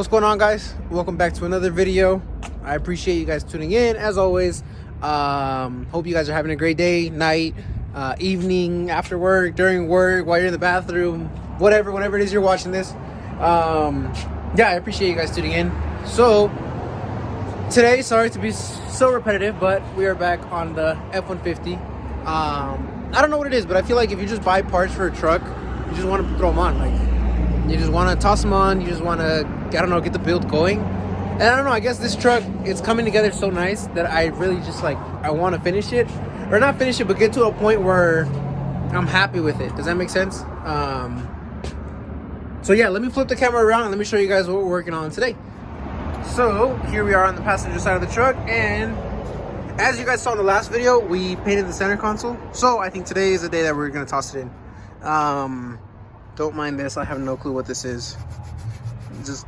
What's going on, guys? Welcome back to another video. I appreciate you guys tuning in as always. Hope you guys are having a great day, night, evening, after work, during work, while you're in the bathroom, whenever it is you're watching this. Yeah, I appreciate you guys tuning in. So today, sorry to be so repetitive, but we are back on the F-150. I don't know what it is, but I feel like if you just buy parts for a truck, you just want to throw them on. Like, you just want to toss them on. You just want to, I don't know, get the build going. And I don't know, I guess this truck, it's coming together so nice that I really just like, I want to finish it. Or not finish it, but get to a point where I'm happy with it. Does that make sense? So yeah, let me flip the camera around and let me show you guys what we're working on today. So here we are on the passenger side of the truck, and as you guys saw in the last video, we painted the center console. So I think today is the day that we're gonna toss it in. Don't mind this, I have no clue what this is. Just,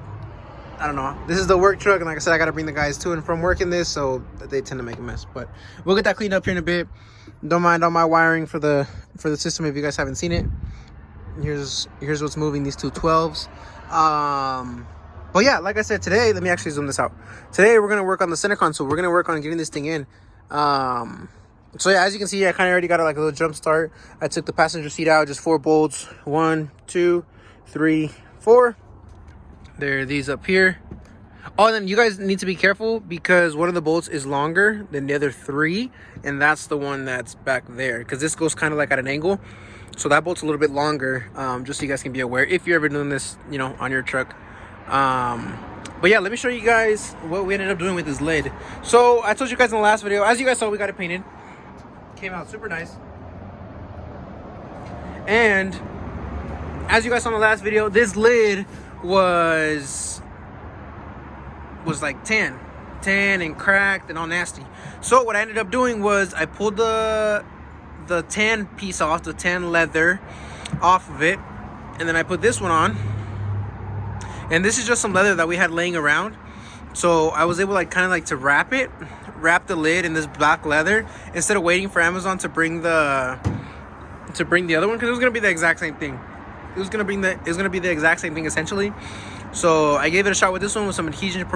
I don't know. This is the work truck, and like I said, I gotta bring the guys to and from work in this, so they tend to make a mess. But we'll get that cleaned up here in a bit. Don't mind all my wiring for the system if you guys haven't seen it. Here's what's moving, these two 12s. But yeah, like I said, today, let me actually zoom this out. Today, we're going to work on the center console. We're going to work on getting this thing in. So yeah, as you can see, I kind of already got like a little jump start. I took the passenger seat out, just 4 bolts. 1, 2, 3, 4. There are these up here. Oh, and then you guys need to be careful because one of the bolts is longer than the other 3. And that's the one that's back there, because this goes kind of like at an angle. So that bolt's a little bit longer, just so you guys can be aware if you're ever doing this, you know, on your truck. But yeah, let me show you guys what we ended up doing with this lid. So I told you guys in the last video, as you guys saw, we got it painted. Came out super nice. And as you guys saw in the last video, this lid was like tan and cracked and all nasty. So what I ended up doing was I pulled the tan piece off, the tan leather off of it, and then I put this one on. And this is just some leather that we had laying around, so I was able, like, kind of like to wrap the lid in this black leather instead of waiting for Amazon to bring the other one, because it was gonna be the exact same thing. It was gonna be the exact same thing essentially. So I gave it a shot with this one with some adhesion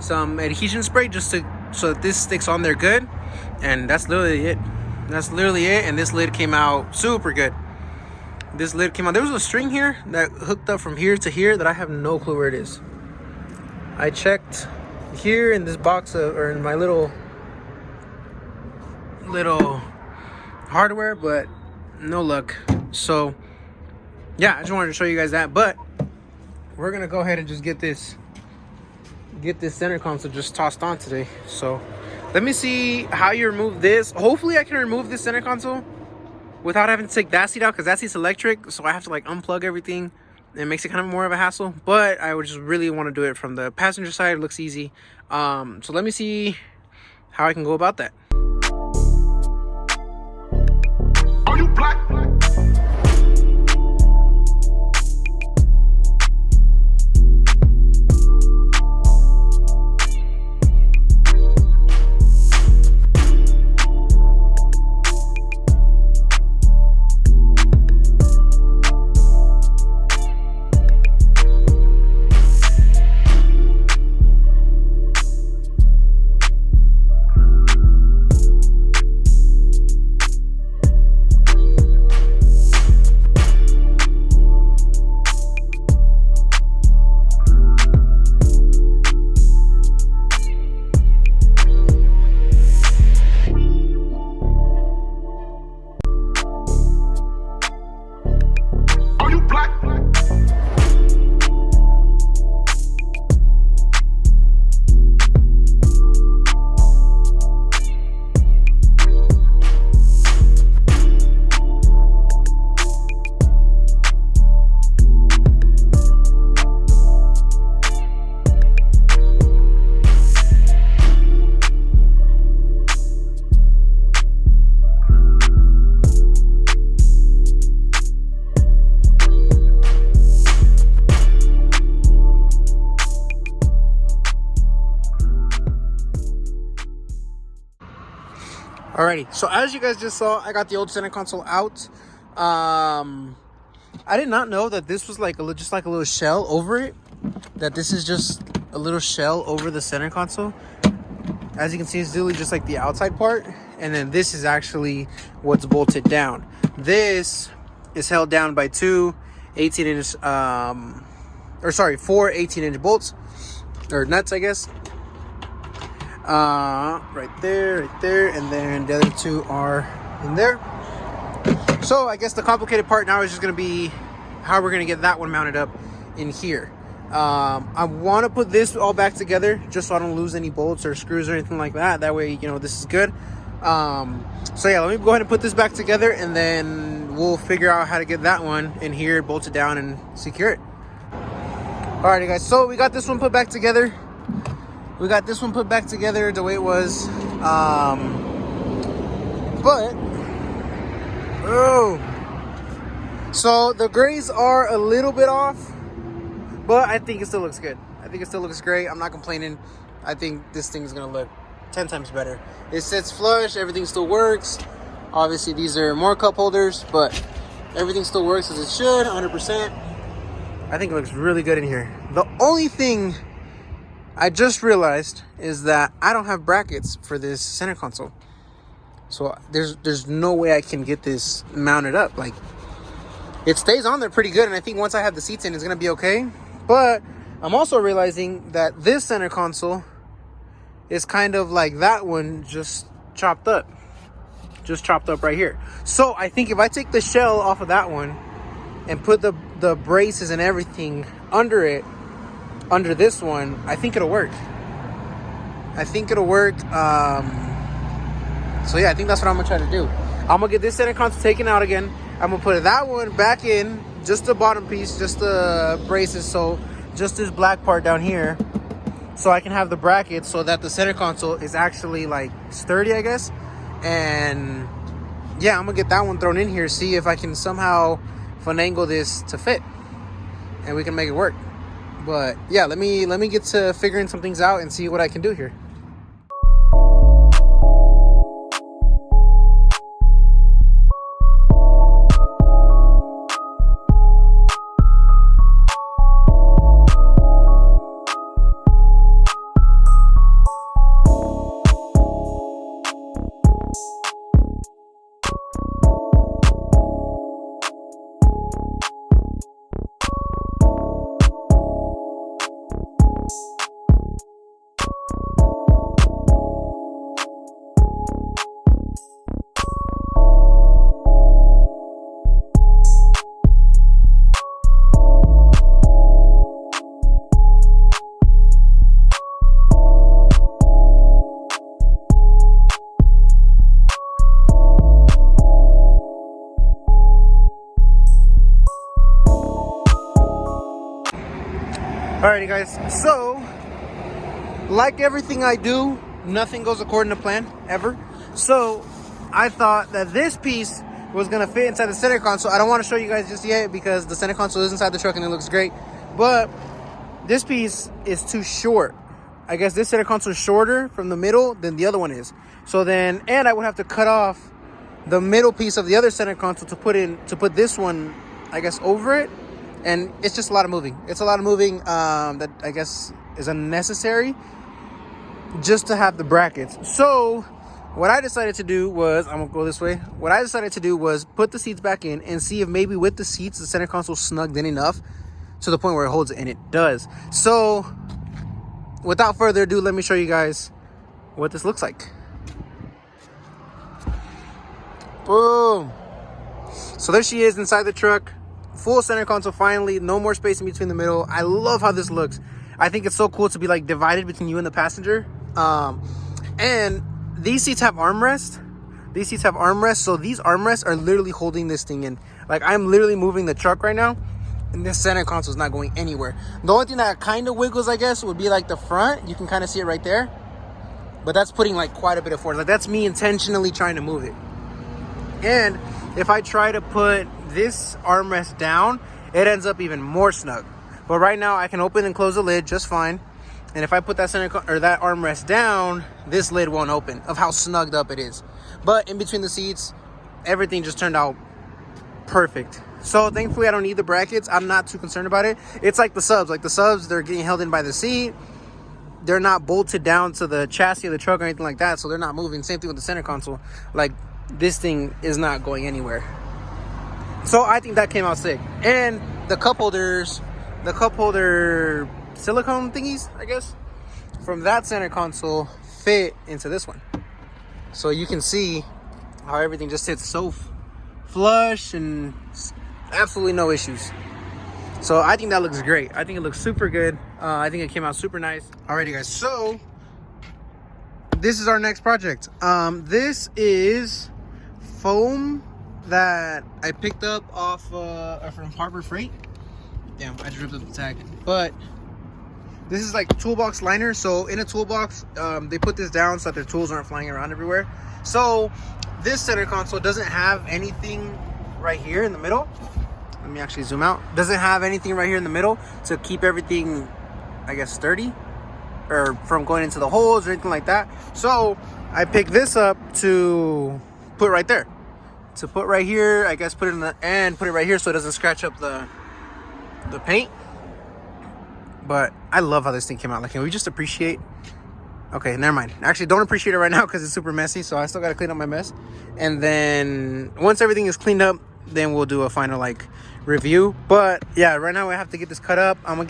some adhesion spray, just so that this sticks on there good. And that's literally it. And this lid came out super good. There was a string here that hooked up from here to here that I have no clue where it is. I checked here in this box or in my little hardware, but no luck. So yeah, I just wanted to show you guys that. But we're gonna go ahead and just get this center console just tossed on today. So let me see how you remove this. Hopefully I can remove this center console without having to take that seat out, because that seat's electric, so I have to like unplug everything. It makes it kind of more of a hassle, but I would just really want to do it from the passenger side. It looks easy. So let me see how I can go about that. Are you black? Alrighty, so as you guys just saw, I got the old center console out. I did not know that this was like just like a little shell over it. that this is just a little shell over the center console. As you can see, it's literally just like the outside part, and then this is actually what's bolted down. This is held down by four 18-inch bolts, or nuts, I guess. Right there, and then the other two are in there. So I guess the complicated part now is just gonna be how we're gonna get that one mounted up in here. I want to put this all back together just so I don't lose any bolts or screws or anything like that. That way, you know, this is good. So yeah, let me go ahead and put this back together, and then we'll figure out how to get that one in here, bolt it down, and secure it. Alrighty, guys. So we got this one put back together. We got this one put back together the way it was. So the grays are a little bit off, but I think it still looks good. I think it still looks great. I'm not complaining. I think this thing is gonna look 10 times better. It sits flush, everything still works. Obviously these are more cup holders, but everything still works as it should, 100%. I think it looks really good in here. The only thing I just realized is that I don't have brackets for this center console. So there's no way I can get this mounted up. Like, it stays on there pretty good, and I think once I have the seats in, it's gonna be okay. But I'm also realizing that this center console is kind of like that one, just chopped up right here. So I think if I take the shell off of that one and put the braces and everything under it, under this one, I think it'll work. So yeah, I think that's what I'm gonna try to do. I'm gonna get this center console taken out again. I'm gonna put that one back in, just the bottom piece, just the braces, so just this black part down here, so I can have the brackets so that the center console is actually like sturdy, I guess. And yeah, I'm gonna get that one thrown in here, see if I can somehow finagle this to fit, and we can make it work. But yeah, let me get to figuring some things out and see what I can do here. Alrighty, guys, so like everything I do, nothing goes according to plan ever. So I thought that this piece was gonna fit inside the center console. I don't want to show you guys just yet because the center console is inside the truck and it looks great, but this piece is too short. I guess this center console is shorter from the middle than the other one is. So then, and I would have to cut off the middle piece of the other center console to put this one, I guess, over it. And it's just a lot of moving. It's a lot of moving that I guess is unnecessary just to have the brackets. So what I decided to do was, I'm gonna go this way. What I decided to do was put the seats back in and see if maybe with the seats, the center console snugged in enough to the point where it holds it, and it does. So without further ado, let me show you guys what this looks like. Boom. So there she is inside the truck. Full center console finally, no more space in between the middle. I love how this looks. I think it's so cool to be like divided between you and the passenger. And these seats have armrests. So these armrests are literally holding this thing in. Like, I'm literally moving the truck right now, and this center console is not going anywhere. The only thing that kind of wiggles, I guess, would be like the front. You can kind of see it right there, but that's putting like quite a bit of force. Like, that's me intentionally trying to move it. And if I try to put this armrest down, it ends up even more snug. But right now I can open and close the lid just fine. And if I put that that armrest down, this lid won't open, of how snugged up it is. But in between the seats, everything just turned out perfect. So thankfully I don't need the brackets. I'm not too concerned about it. It's like the subs. Like the subs, they're getting held in by the seat. They're not bolted down to the chassis of the truck or anything like that, so they're not moving. Same thing with the center console. Like, this thing is not going anywhere. So I think that came out sick. And the cup holder silicone thingies, I guess, from that center console fit into this one. So you can see how everything just sits so flush and absolutely no issues. So I think that looks great. I think it looks super good. I think it came out super nice. Alrighty guys, so this is our next project. This is foam that I picked up off from Harbor Freight. Damn, I just ripped up the tag. But this is like toolbox liner. So in a toolbox, they put this down so that their tools aren't flying around everywhere. So this center console doesn't have anything right here in the middle. Let me actually zoom out. Doesn't have anything right here in the middle to keep everything, I guess, sturdy or from going into the holes or anything like that. So I picked this up to put right there. To put right here, I guess put it in the end, put it right here so it doesn't scratch up the paint. But I love how this thing came out. Like, can we just appreciate? Okay, never mind. Actually, don't appreciate it right now because it's super messy. So I still got to clean up my mess. And then once everything is cleaned up, then we'll do a final like review. But yeah, right now I have to get this cut up. I'm gonna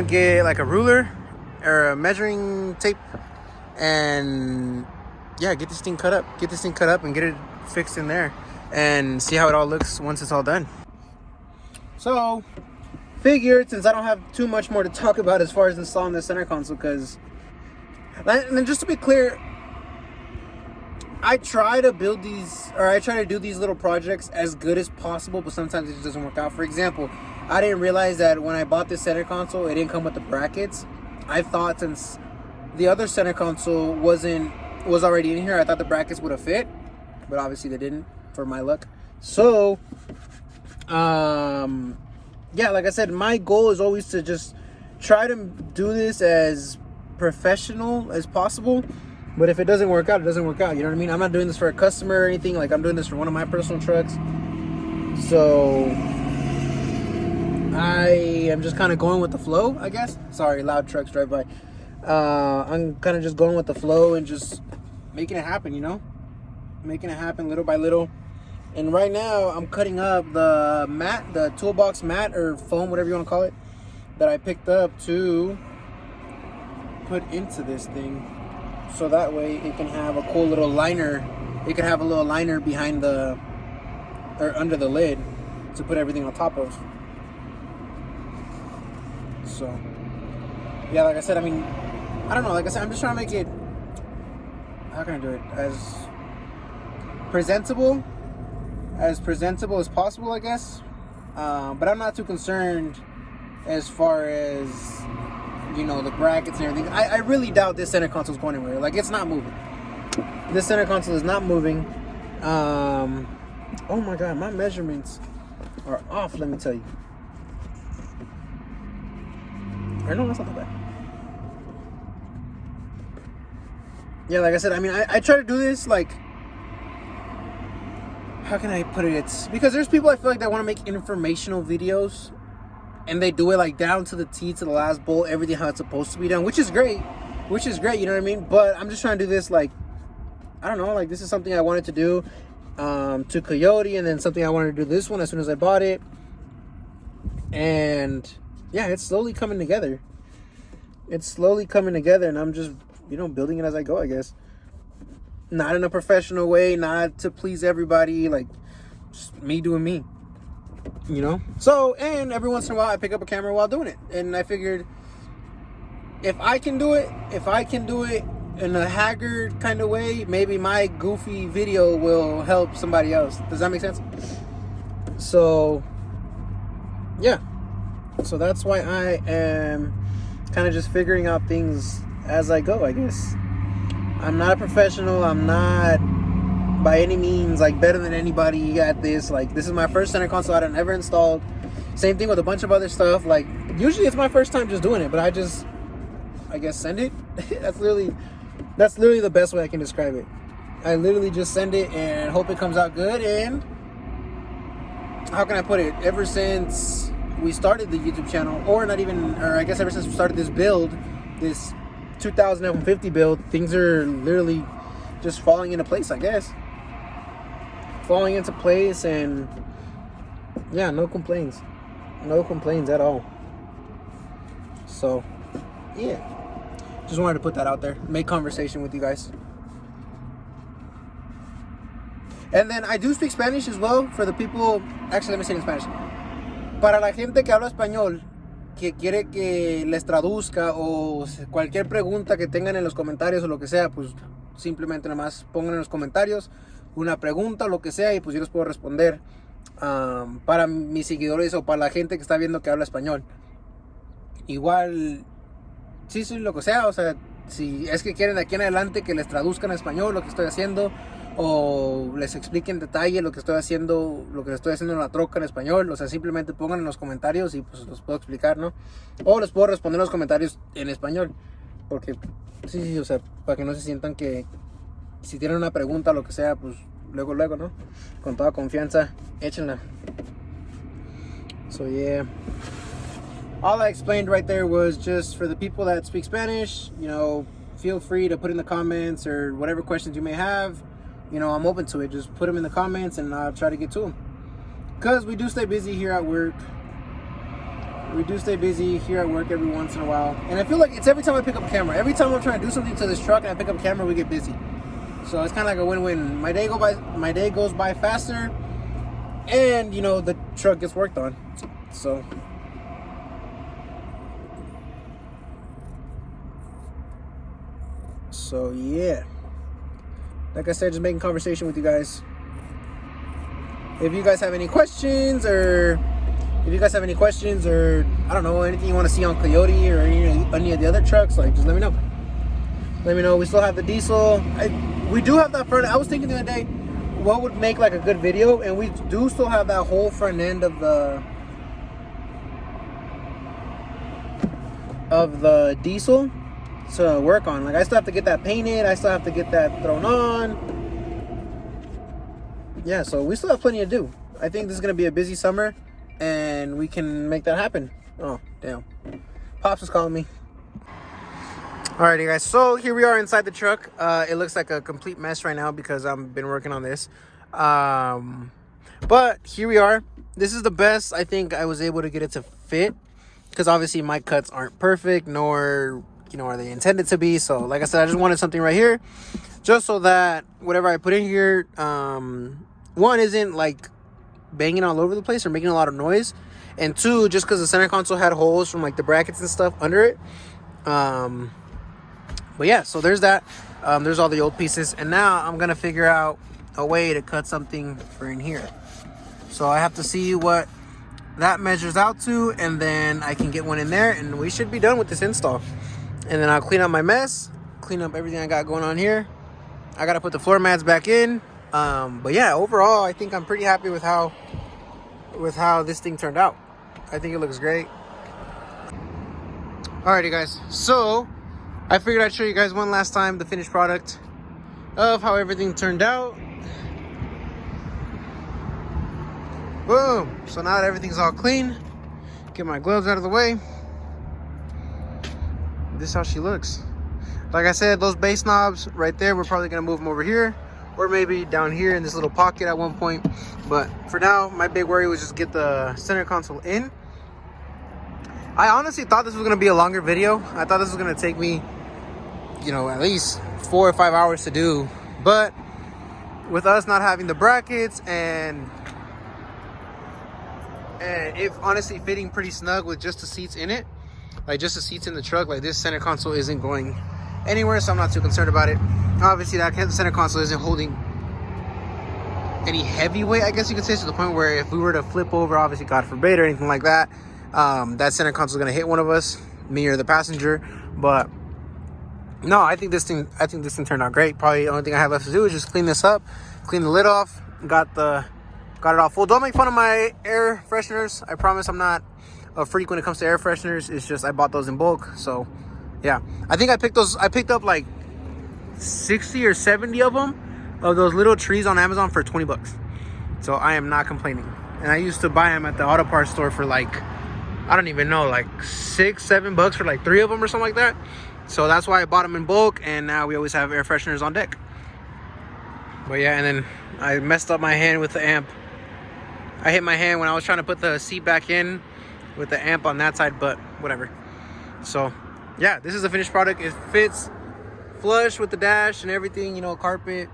get like a ruler or a measuring tape, and yeah, get this thing cut up and get it fixed in there and see how it all looks once it's all done. So figured, since I don't have too much more to talk about as far as installing the center console, because, and just to be clear, I try to build these, or I try to do these little projects as good as possible, but sometimes it just doesn't work out. For example, I didn't realize that when I bought this center console, it didn't come with the brackets. I thought since the other center console was already in here, I thought the brackets would have fit, but obviously they didn't, for my luck. So, yeah, like I said, my goal is always to just try to do this as professional as possible. But if it doesn't work out, it doesn't work out. You know what I mean? I'm not doing this for a customer or anything. Like, I'm doing this for one of my personal trucks. So I am just kind of going with the flow, I guess. Sorry, loud trucks drive by. I'm kind of just going with the flow and just making it happen, you know? Making it happen little by little. And right now, I'm cutting up the mat, the toolbox mat or foam, whatever you want to call it, that I picked up to put into this thing. So that way it can have a cool little liner. It can have a little liner behind or under the lid to put everything on top of. So, yeah, like I said, I mean, I don't know. Like I said, I'm just trying to make it, how can I do it? As presentable as possible, I guess. But I'm not too concerned as far as, you know, the brackets and everything. I really doubt this center console is going anywhere. Like, it's not moving. This center console is not moving. Oh my god, my measurements are off, let me tell you. Or no, that's not that bad. Yeah, like I said, I mean, I try to do this, like, how can I put it? It's because there's people I feel like that want to make informational videos, and they do it like down to the T, to the last bolt, everything how it's supposed to be done, which is great, you know what I mean? But I'm just trying to do this, like, I don't know, like, this is something I wanted to do to Coyote, and then something I wanted to do this one as soon as I bought it. And yeah, it's slowly coming together. And I'm just, you know, building it as I go, I guess. Not in a professional way, not to please everybody, like, just me doing me, you know? So, and every once in a while I pick up a camera while doing it, and I figured if I can do it in a haggard kind of way, maybe my goofy video will help somebody else. Does that make sense? So yeah, so that's why I am kind of just figuring out things as I go, I guess. I'm not a professional. I'm not by any means like better than anybody at this. Like, this is my first center console I've ever installed. Same thing with a bunch of other stuff. Like, usually it's my first time just doing it, but I guess send it. That's literally the best way I can describe it. I literally just send it and hope it comes out good. And how can I put it? Ever since we started the YouTube channel, or I guess ever since we started this build, this 2000 F-150 build, things are literally just falling into place, I guess. Falling into place, and yeah, no complaints. No complaints at all. So, yeah. Just wanted to put that out there. Make conversation with you guys. And then I do speak Spanish as well for the people. Actually, let me say it in Spanish. Para la gente que habla español, que quiere que les traduzca, o cualquier pregunta que tengan en los comentarios o lo que sea, pues simplemente nomás pongan en los comentarios una pregunta o lo que sea, y pues yo les puedo responder para mis seguidores o para la gente que está viendo que habla español. Igual, sí, lo que sea, o sea, si es que quieren de aquí en adelante que les traduzcan a español lo que estoy haciendo, o les explique en detalle lo que estoy haciendo en la troca en español, o sea, simplemente pongan en los comentarios y pues los puedo explicar, ¿no? O les puedo responder los comentarios en español, porque sí, o sea, para que no se sientan que si tienen una pregunta o lo que sea, pues luego, ¿no? Con toda confianza, échenla. So yeah, all I explained right there was just for the people that speak Spanish. You know, feel free to put in the comments or whatever questions you may have. You know, I'm open to it. Just put them in the comments and I'll try to get to them. Because we do stay busy here at work. We do stay busy here at work every once in a while. And I feel like it's every time I pick up a camera. Every time I'm trying to do something to this truck and I pick up a camera, we get busy. So it's kind of like a win-win. My day goes by faster. And, you know, the truck gets worked on. So yeah. Like I said, just making conversation with you guys. If you guys have any questions, or I don't know, anything you want to see on Coyote or any of the other trucks, like, just let me know. Let me know. We still have the diesel. We do have that front. I was thinking the other day, what would make like a good video, and we do still have that whole front end of the diesel to work on. Like, I still have to get that painted. I still have to get that thrown on. Yeah, so we still have plenty to do. I think this is going to be a busy summer, and we can make that happen. Oh, damn. Pops is calling me. Alrighty, guys. So here we are inside the truck. It looks like a complete mess right now because I've been working on this. But here we are. This is the best I think I was able to get it to fit, because obviously my cuts aren't perfect, nor are they intended to be. So like I said, I just wanted something right here, just so that whatever I put in here, one, isn't like banging all over the place or making a lot of noise, and two, just because the center console had holes from like the brackets and stuff under it. But yeah, so there's that. There's all the old pieces, and now I'm gonna figure out a way to cut something for in here. So I have to see what that measures out to, and then I can get one in there, and we should be done with this install. And then I'll clean up my mess, clean up everything I got going on here. I gotta put the floor mats back in. But yeah, overall, I think I'm pretty happy with how this thing turned out. I think it looks great. Alrighty, guys. So I figured I'd show you guys one last time the finished product of how everything turned out. Boom. So now that everything's all clean, get my gloves out of the way. This is how she looks. Like I said, those base knobs right there, we're probably gonna move them over here, or maybe down here in this little pocket at one point. But for now, my big worry was just get the center console in. I honestly thought this was gonna be a longer video. I thought this was gonna take me, at least 4 or 5 hours to do. But with us not having the brackets and it honestly fitting pretty snug with just the seats in it, like just the seats in the truck, like this center console isn't going anywhere, so I'm not too concerned about it. Obviously that center console isn't holding any heavy weight, I guess you could say, to the point where if we were to flip over, obviously God forbid, or anything like that, that center console is going to hit one of us, me or the passenger. But no, I think this thing turned out great. Probably the only thing I have left to do is just clean this up, clean the lid off, got it all full. Don't make fun of my air fresheners. I promise I'm not a freak when it comes to air fresheners. It's just I bought those in bulk. So yeah, I think I picked up like 60 or 70 of them of those little trees on Amazon for 20 bucks. So I am not complaining. And I used to buy them at the auto parts store for like, I don't even know, like $6-7 for like 3 of them or something like that. So that's why I bought them in bulk, and now we always have air fresheners on deck. But yeah, and then I messed up my hand with the amp. I hit my hand when I was trying to put the seat back in with the amp on that side, but whatever. So yeah, this is a finished product. It fits flush with the dash and everything, you know, carpet.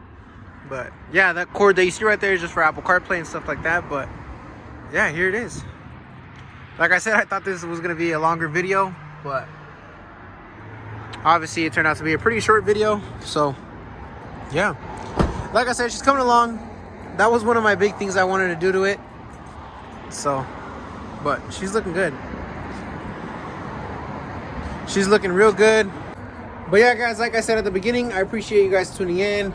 But yeah, that cord that you see right there is just for Apple CarPlay and stuff like that. But yeah, here it is. Like I said, I thought this was gonna be a longer video, but obviously it turned out to be a pretty short video. So yeah, like I said, she's coming along. That was one of my big things I wanted to do to it. So, but she's looking good. She's looking real good. But yeah, guys, like I said at the beginning, I appreciate you guys tuning in.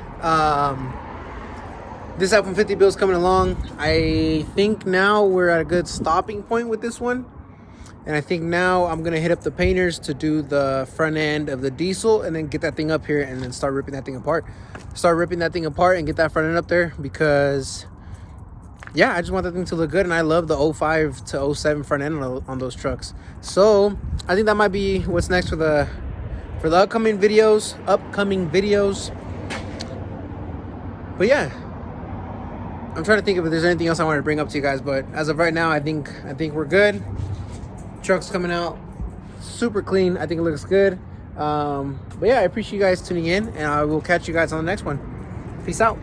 This F-150 build's coming along. I think now we're at a good stopping point with this one. And I think now I'm going to hit up the painters to do the front end of the diesel and then get that thing up here and then start ripping that thing apart. Start ripping that thing apart and get that front end up there because, yeah, I just want that thing to look good. And I love the 05 to 07 front end on those trucks. So I think that might be what's next for the upcoming videos. But yeah, I'm trying to think if there's anything else I want to bring up to you guys. But as of right now, I think we're good. Truck's coming out super clean. I think it looks good. But yeah, I appreciate you guys tuning in, and I will catch you guys on the next one. Peace out.